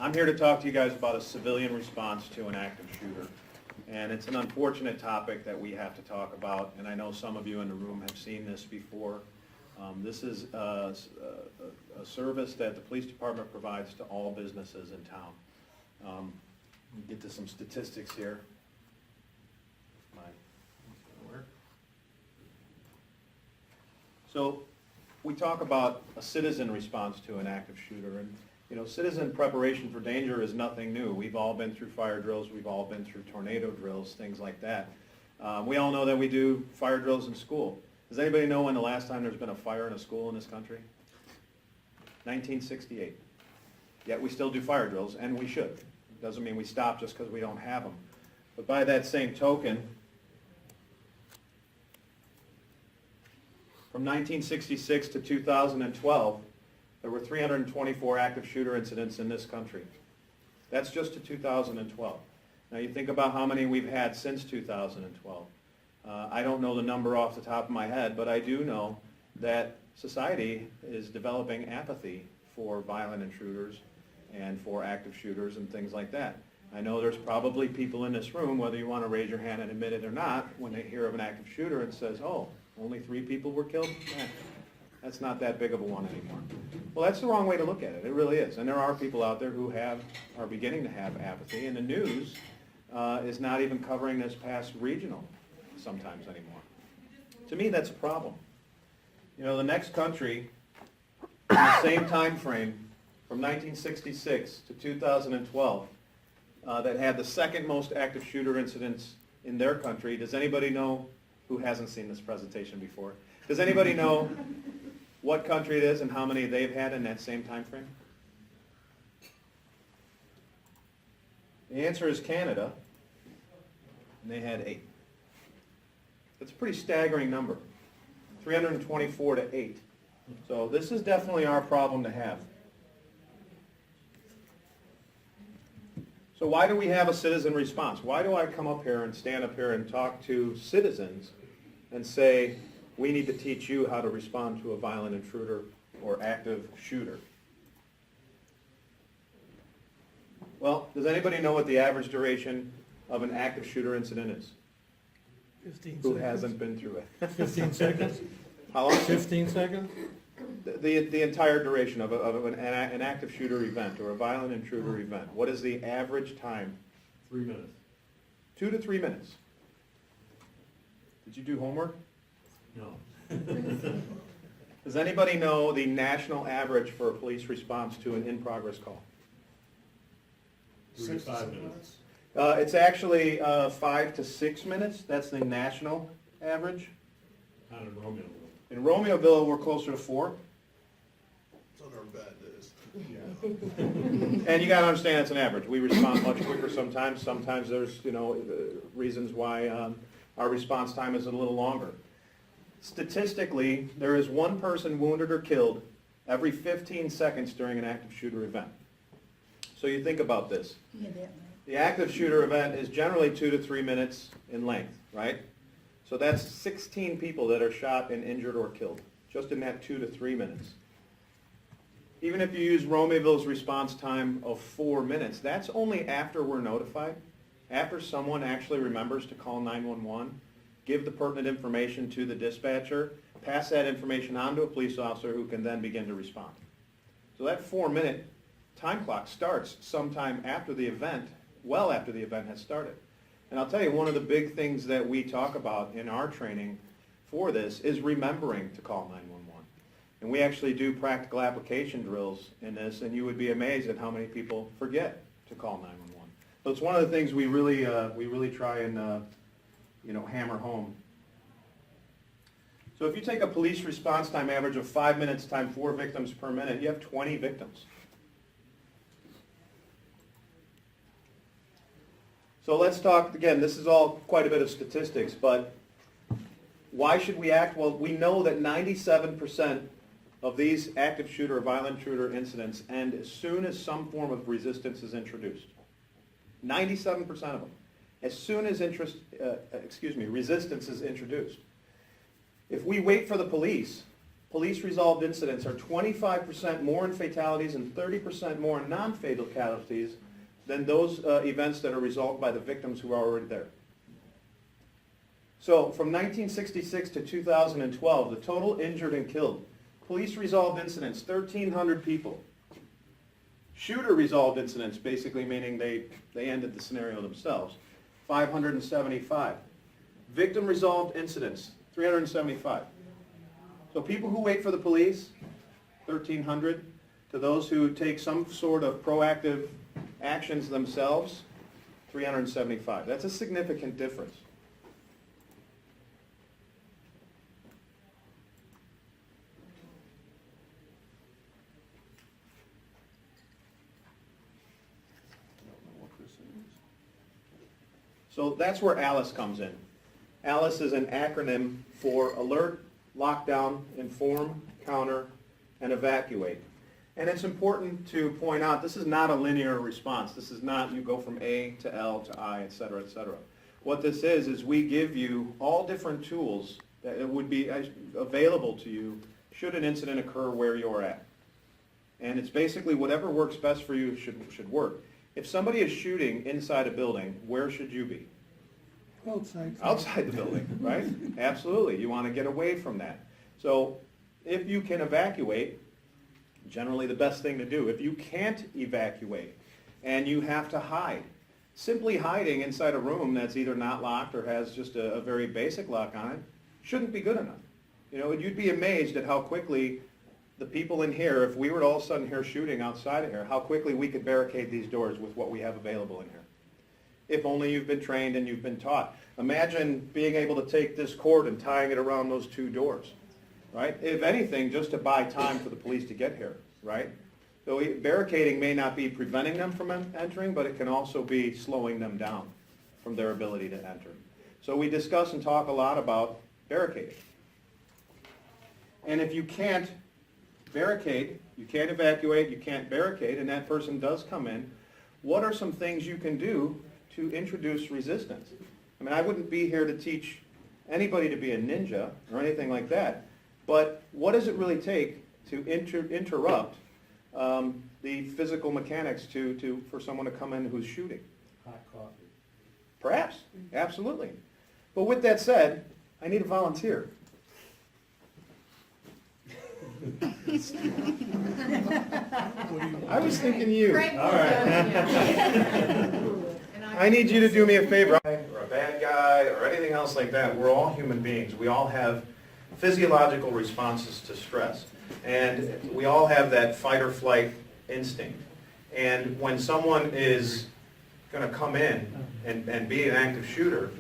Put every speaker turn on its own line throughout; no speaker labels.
I'm here to talk to you guys about a civilian response to an active shooter. And it's an unfortunate topic that we have to talk about, and I know some of you in the room have seen this before. This is a service that the police department provides to all businesses in town. Let me get to some statistics here. So we talk about a citizen response to an active shooter, and you know, citizen preparation for danger is nothing new. We've all been through fire drills, we've all been through tornado drills, things like that. We all know that we do fire drills in school. Does anybody know when the last time there's been a fire in a school in this country? 1968. Yet we still do fire drills, and we should. Doesn't mean we stop just because we don't have them. But by that same token, from 1966 to 2012, there were 324 active shooter incidents in this country. That's just to 2012. Now you think about how many we've had since 2012. I don't know the number off the top of my head, but I do know that society is developing apathy for violent intruders and for active shooters and things like that. I know there's probably people in this room, whether you want to raise your hand and admit it or not, when they hear of an active shooter and says, oh, only 3 people were killed? That's not that big of a one anymore. Well, that's the wrong way to look at it. It really is. And there are people out there who are beginning to have apathy, and the news is not even covering this past regional sometimes anymore. To me, that's a problem. You know, the next country in the same time frame from 1966 to 2012 that had the second most active shooter incidents in their country. Does anybody know, who hasn't seen this presentation before, does anybody know what country it is and how many they've had in that same time frame? The answer is Canada, and they had 8. That's a pretty staggering number, 324 to 8. So this is definitely our problem to have. So why do we have a citizen response? Why do I come up here and stand up here and talk to citizens and say, we need to teach you how to respond to a violent intruder or active shooter? Well, does anybody know what the average duration of an active shooter incident is?
15
Who
seconds.
hasn't been through it?
15 seconds?
How long?
15 seconds?
The entire duration of an active shooter event or a violent intruder event. What is the average time?
3 minutes.
2 to 3 minutes. Did you do homework?
No.
Does anybody know the national average for a police response to an in-progress call?
3 to 5 minutes.
It's actually 5 to 6 minutes. That's the national average.
Not in Romeoville.
In Romeoville, we're closer to 4.
It's on our bad days.
Yeah.
And you got to understand it's an average. We respond much quicker sometimes. Sometimes there's, you know, reasons why our response time is a little longer. Statistically, there is 1 person wounded or killed every 15 seconds during an active shooter event. So you think about this. The active shooter event is generally 2 to 3 minutes in length, right? So that's 16 people that are shot and injured or killed, just in that 2 to 3 minutes. Even if you use Romeoville's response time of 4 minutes, that's only after we're notified, after someone actually remembers to call 911, give the pertinent information to the dispatcher, pass that information on to a police officer who can then begin to respond. So that 4-minute time clock starts sometime after the event, well after the event has started. And I'll tell you, one of the big things that we talk about in our training for this is remembering to call 911. And we actually do practical application drills in this, and you would be amazed at how many people forget to call 911. So it's one of the things we really try and hammer home. So if you take a police response time average of 5 minutes times 4 victims per minute, you have 20 victims. So let's talk, again, this is all quite a bit of statistics, but why should we act? Well, we know that 97% of these active shooter or violent intruder incidents end as soon as some form of resistance is introduced. 97% of them. As soon as resistance is introduced. If we wait for the police police resolved incidents are 25% more in fatalities and 30% more in non-fatal casualties than those events that are resolved by the victims who are already there. So from 1966 to 2012, the total injured and killed, police resolved incidents, 1,300 people. Shooter resolved incidents, basically meaning they ended the scenario themselves, 575. Victim resolved incidents, 375. So people who wait for the police, 1,300. To those who take some sort of proactive actions themselves, 375. That's a significant difference. So that's where ALICE comes in. ALICE is an acronym for Alert, Lockdown, Inform, Counter, and Evacuate. And it's important to point out this is not a linear response. This is not you go from A to L to I, et cetera, et cetera. What this is we give you all different tools that would be available to you should an incident occur where you're at. And it's basically whatever works best for you should work. If somebody is shooting inside a building, where should you be?
Outside.
Outside the building, right? Absolutely. You want to get away from that. So if you can evacuate, generally the best thing to do. If you can't evacuate and you have to hide, simply hiding inside a room that's either not locked or has just a very basic lock on it shouldn't be good enough. You know, you'd be amazed at how quickly the people in here, if we were all of a sudden here shooting outside of here, how quickly we could barricade these doors with what we have available in here. If only you've been trained and you've been taught. Imagine being able to take this cord and tying it around those two doors, right? If anything, just to buy time for the police to get here, right? So barricading may not be preventing them from entering, but it can also be slowing them down from their ability to enter. So we discuss and talk a lot about barricading. And if you can't barricade, you can't evacuate, you can't barricade, and that person does come in, what are some things you can do to introduce resistance? I mean, I wouldn't be here to teach anybody to be a ninja or anything like that, but what does it really take to interrupt the physical mechanics for someone to come in who's shooting?
Hot coffee.
Perhaps, absolutely. But with that said, I need a volunteer. I was thinking you.
All right.
I need you to do me a favor. Or a bad guy or anything else like that. We're all human beings. We all have physiological responses to stress. And we all have that fight or flight instinct. And when someone is going to come in and be an active shooter,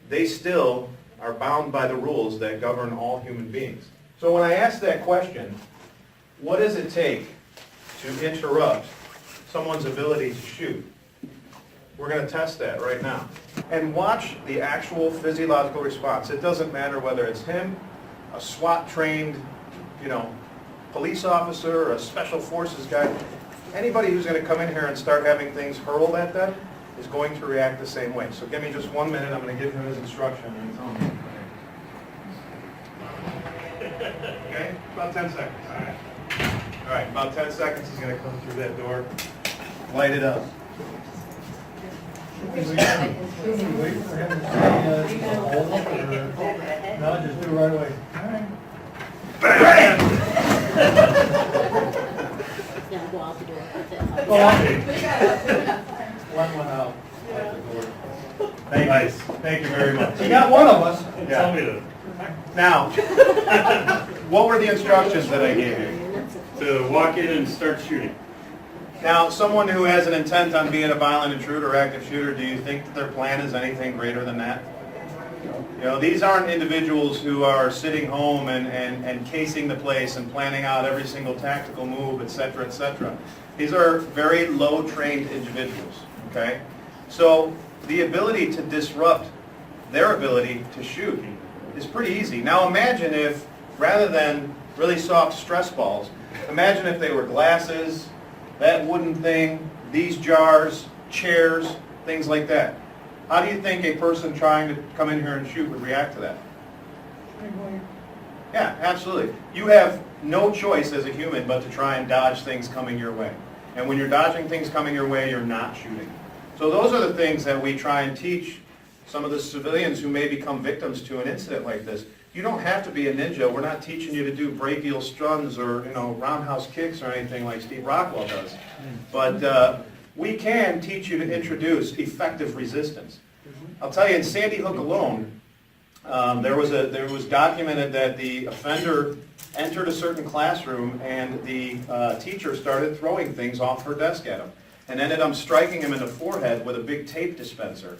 they still are bound by the rules that govern all human beings. So when I ask that question, what does it take to interrupt someone's ability to shoot? We're going to test that right now. And watch the actual physiological response. It doesn't matter whether it's him, a SWAT-trained, police officer, or a special forces guy. Anybody who's going to come in here and start having things hurled at them is going to react the same way. So give me just 1 minute. I'm going to give him his instruction. And tell him. Okay? About 10 seconds. All right. All right, about 10 seconds he's going to come through that door, light it up.
Should we wait for him to say hold up or no, just do it right away? All right.
Bam!
Yeah, go out the door.
Go on. One went out the door.
Thank you. Thank you very much.
You got one of us.
Tell me to
Now, what were the instructions that I gave you?
walk in and start shooting.
Now, someone who has an intent on being a violent intruder or active shooter, do you think that their plan is anything greater than that? These aren't individuals who are sitting home and casing the place and planning out every single tactical move, et cetera, et cetera. These are very low-trained individuals, okay? So the ability to disrupt their ability to shoot is pretty easy. Now imagine if, rather than really soft stress balls, imagine if they were glasses, that wooden thing, these jars, chairs, things like that. How do you think a person trying to come in here and shoot would react to that? Yeah, absolutely. You have no choice as a human but to try and dodge things coming your way. And when you're dodging things coming your way, you're not shooting. So those are the things that we try and teach some of the civilians who may become victims to an incident like this. You don't have to be a ninja. We're not teaching you to do brachial stuns or, roundhouse kicks or anything like Steve Rockwell does. But we can teach you to introduce effective resistance. I'll tell you, in Sandy Hook alone, there was documented that the offender entered a certain classroom and the teacher started throwing things off her desk at him and ended up striking him in the forehead with a big tape dispenser.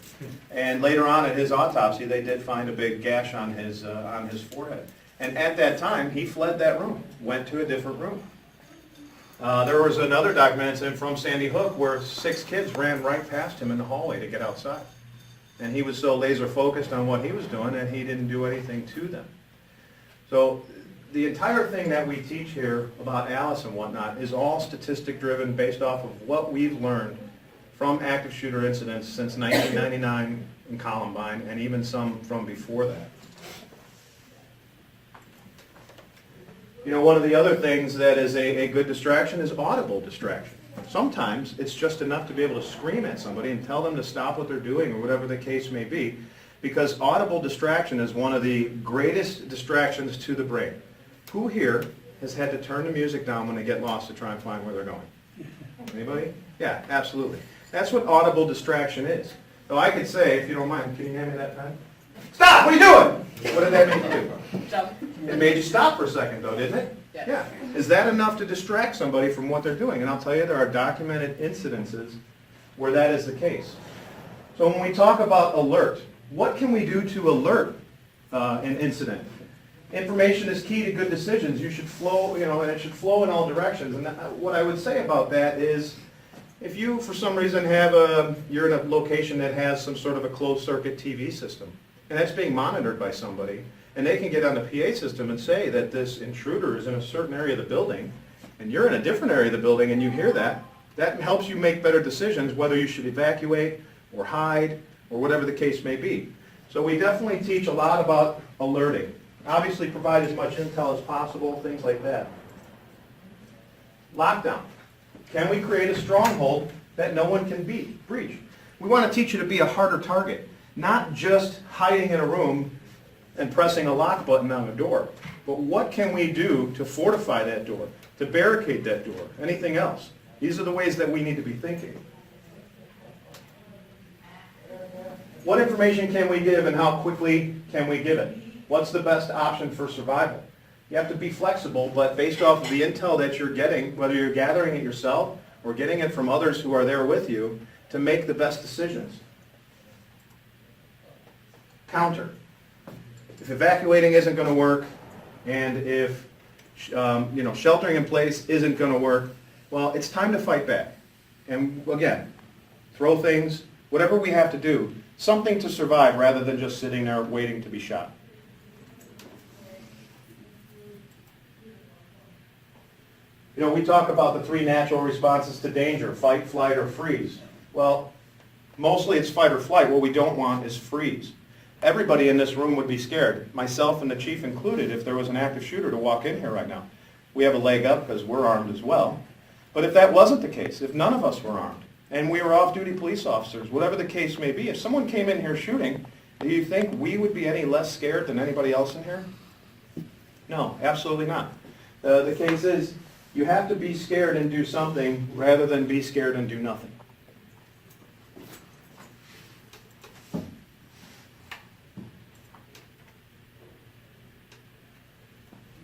And later on at his autopsy, they did find a big gash on his forehead. And at that time, he fled that room, went to a different room. There was another documented incident from Sandy Hook where 6 kids ran right past him in the hallway to get outside. And he was so laser focused on what he was doing that he didn't do anything to them. So the entire thing that we teach here about Alice and whatnot is all statistic driven based off of what we've learned from active shooter incidents since 1999 in Columbine and even some from before that. One of the other things that is a good distraction is audible distraction. Sometimes it's just enough to be able to scream at somebody and tell them to stop what they're doing or whatever the case may be, because audible distraction is one of the greatest distractions to the brain. Who here has had to turn the music down when they get lost to try and find where they're going? Anybody? Yeah, absolutely. That's what audible distraction is. So I could say, if you don't mind, can you hand me that pen? Stop! What are you doing? What did that make you do?
Jump.
It made you stop for a second, though, didn't it?
Yes.
Yeah. Is that enough to distract somebody from what they're doing? And I'll tell you, there are documented incidences where that is the case. So when we talk about alert, what can we do to alert an incident? Information is key to good decisions. You should flow, and it should flow in all directions. And what I would say about that is, if you, for some reason, you're in a location that has some sort of a closed-circuit TV system, and that's being monitored by somebody, and they can get on the PA system and say that this intruder is in a certain area of the building, and you're in a different area of the building, and you hear that, that helps you make better decisions whether you should evacuate or hide or whatever the case may be. So we definitely teach a lot about alerting. Obviously provide as much intel as possible, things like that. Lockdown. Can we create a stronghold that no one can breach? We want to teach you to be a harder target, not just hiding in a room and pressing a lock button on a door. But what can we do to fortify that door, to barricade that door, anything else? These are the ways that we need to be thinking. What information can we give and how quickly can we give it? What's the best option for survival? You have to be flexible, but based off of the intel that you're getting, whether you're gathering it yourself or getting it from others who are there with you, to make the best decisions. Counter. If evacuating isn't going to work, and if sheltering in place isn't going to work, well, it's time to fight back. And again, throw things, whatever we have to do, something to survive rather than just sitting there waiting to be shot. We talk about the 3 natural responses to danger: fight, flight, or freeze. Well, mostly it's fight or flight. What we don't want is freeze. Everybody in this room would be scared, myself and the chief included, if there was an active shooter to walk in here right now. We have a leg up because we're armed as well. But if that wasn't the case, if none of us were armed, and we were off-duty police officers, whatever the case may be, if someone came in here shooting, do you think we would be any less scared than anybody else in here? No, absolutely not. The case is, you have to be scared and do something rather than be scared and do nothing.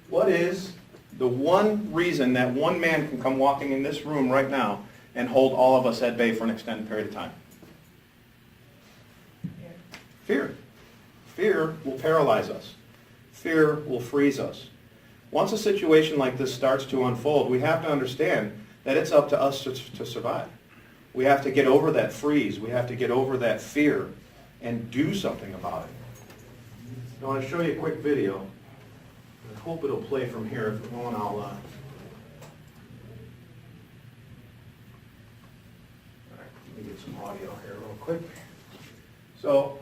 What is the one reason that one man can come walking in this room right now and hold all of us at bay for an extended period of time? Fear. Fear will paralyze us. Fear will freeze us. Once a situation like this starts to unfold, we have to understand that it's up to us to survive. We have to get over that freeze. We have to get over that fear and do something about it. I want to show you a quick video. I hope it'll play from here. If it won't, I'll... All right, let me get some audio here real quick. So,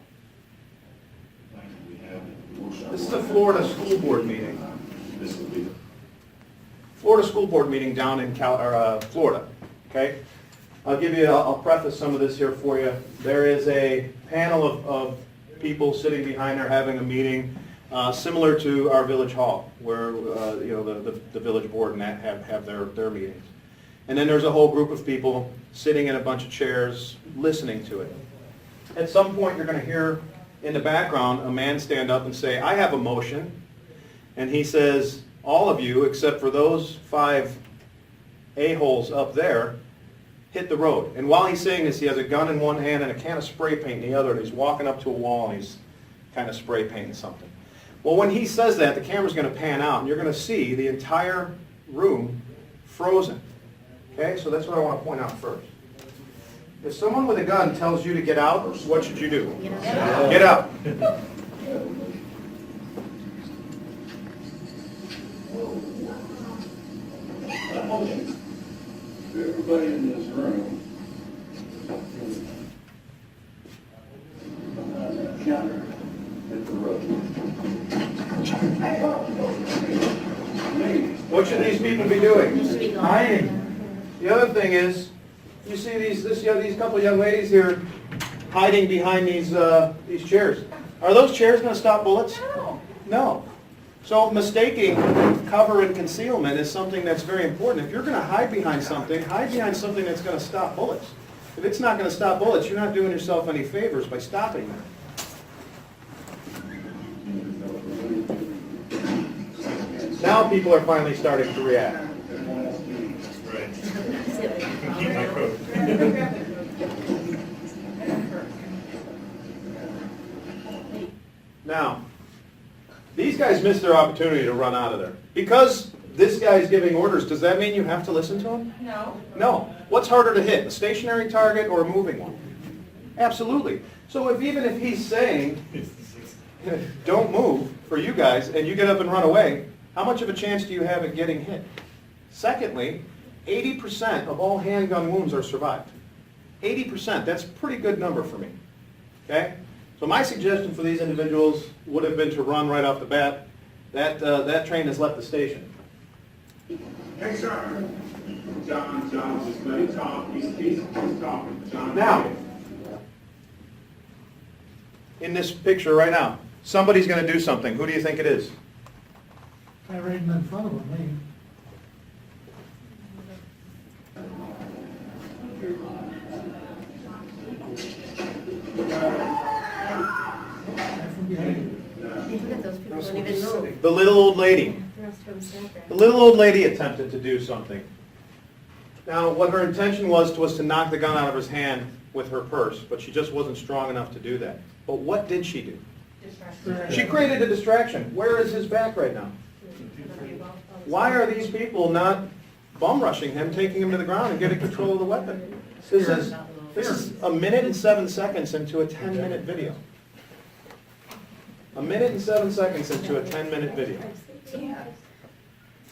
this is a Florida school board meeting. Florida School Board meeting down in Florida, okay? I'll preface some of this here for you. There is a panel of people sitting behind there having a meeting similar to our village hall, where the village board and that have their meetings. And then there's a whole group of people sitting in a bunch of chairs listening to it. At some point you're going to hear in the background a man stand up and say, I have a motion. And he says, all of you except for those 5 a-holes up there hit the road. And while he's saying this, he has a gun in one hand and a can of spray paint in the other, and he's walking up to a wall and he's kind of spray painting something. Well, when he says that, the camera's going to pan out and you're going to see the entire room frozen. Okay, so that's what I want to point out first. If someone with a gun tells you to get out, what should you do? Get out.
Everybody in this room counter hit the road.
What should these people be doing?
Hiding.
The other thing is, you see these couple of young ladies here hiding behind these chairs. Are those chairs going to stop bullets? No. So mistaking cover and concealment is something that's very important. If you're going to hide behind something that's going to stop bullets. If it's not going to stop bullets, you're not doing yourself any favors by stopping them. Now people are finally starting to react.
Right. Keep my coat.
Now, these guys missed their opportunity to run out of there. Because this guy's giving orders, does that mean you have to listen to him?
No.
No. What's harder to hit, a stationary target or a moving one? Absolutely. So even if he's saying, don't move for you guys, and you get up and run away, how much of a chance do you have at getting hit? Secondly, 80% of all handgun wounds are survived. 80%, that's a pretty good number for me. Okay? So my suggestion for these individuals would have been to run right off the bat. That train has left the station.
Hey, sir. John, just let him talk. He's talking. John.
Now, in this picture right now, somebody's going to do something. Who do you think it is?
I right in front of him, from behind.
Look at those people don't even know.
The little old lady.
The rest of them sat there.
The little old lady attempted to do something. Now, what her intention was to knock the gun out of his hand with her purse, but she just wasn't strong enough to do that. But what did she do? She created a distraction. Where is his back right now? Why are these people not bum rushing him, taking him to the ground and getting control of the weapon? This is a minute and 7 seconds into a 10-minute video. A minute and 7 seconds into a 10-minute video.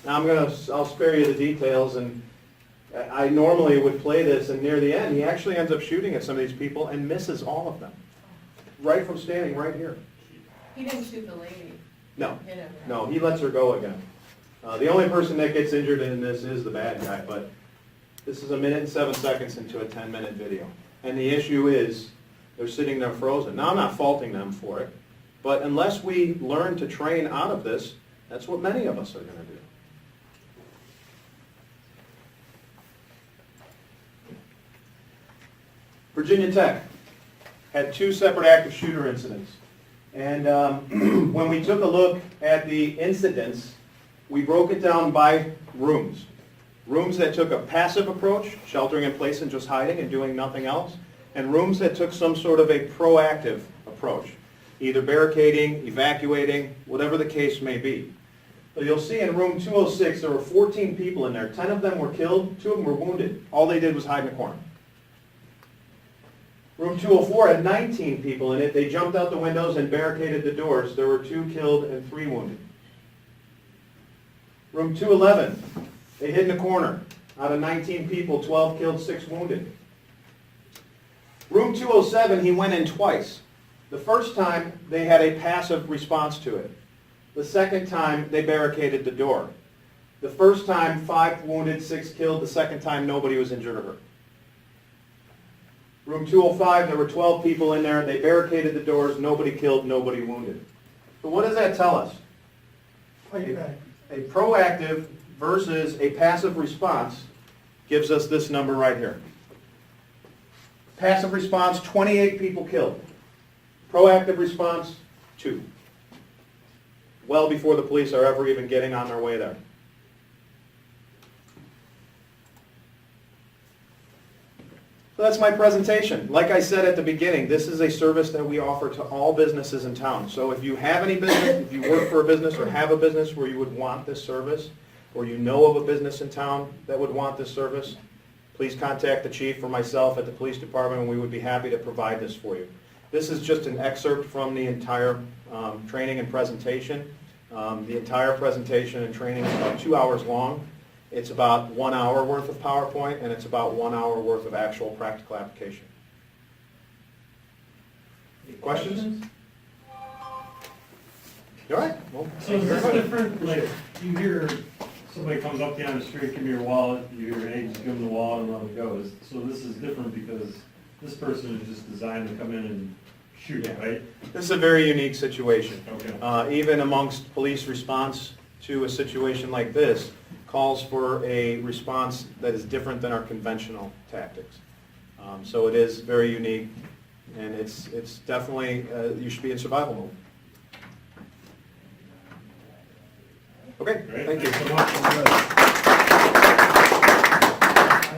Now I'll spare you the details, and I normally would play this, and near the end he actually ends up shooting at some of these people and misses all of them. Right from standing right here.
He didn't shoot the lady.
No,
Hit him.
no, he lets her go again. The only person that gets injured in this is the bad guy, but this is a minute and 7 seconds into a 10-minute video. And the issue is, they're sitting there frozen. Now, I'm not faulting them for it, but unless we learn to train out of this, that's what many of us are going to do. Virginia Tech had 2 separate active shooter incidents. And when we took a look at the incidents, we broke it down by rooms. Rooms that took a passive approach, sheltering in place and just hiding and doing nothing else, and rooms that took some sort of a proactive approach, either barricading, evacuating, whatever the case may be. So you'll see in room 206, there were 14 people in there. 10 of them were killed, 2 of them were wounded. All they did was hide in a corner. Room 204 had 19 people in it. They jumped out the windows and barricaded the doors. There were 2 killed and 3 wounded. Room 211, they hid in a corner. Out of 19 people, 12 killed, 6 wounded. Room 207, he went in twice. The first time, they had a passive response to it. The second time, they barricaded the door. The first time, 5 wounded, 6 killed. The second time, nobody was injured or hurt. Room 205, there were 12 people in there. They barricaded the doors. Nobody killed, nobody wounded. So what does that tell us? A proactive versus a passive response gives us this number right here. Passive response, 28 people killed. Proactive response, 2. Well before the police are ever even getting on their way there. So that's my presentation. Like I said at the beginning, this is a service that we offer to all businesses in town. So if you have any business, if you work for a business or have a business where you would want this service, or you know of a business in town that would want this service, please contact the chief or myself at the police department, and we would be happy to provide this for you. This is just an excerpt from the entire training and presentation. The entire presentation and training is about 2 hours long. It's about 1 hour worth of PowerPoint, and it's about 1 hour worth of actual practical application. Any questions? You all right? Well,
So is this different, like, you hear somebody comes up to you on the street, give me your wallet, you hear, hey, just give them the wallet and let them go. So this is different because this person is just designed to come in and shoot,
Yeah.
right?
This is a very unique situation.
Okay.
Even amongst police response to a situation like this, calls for a response that is different than our conventional tactics. So it is very unique, and it's definitely, you should be in survival mode. Okay,
Great.
thank you.
Thanks so much.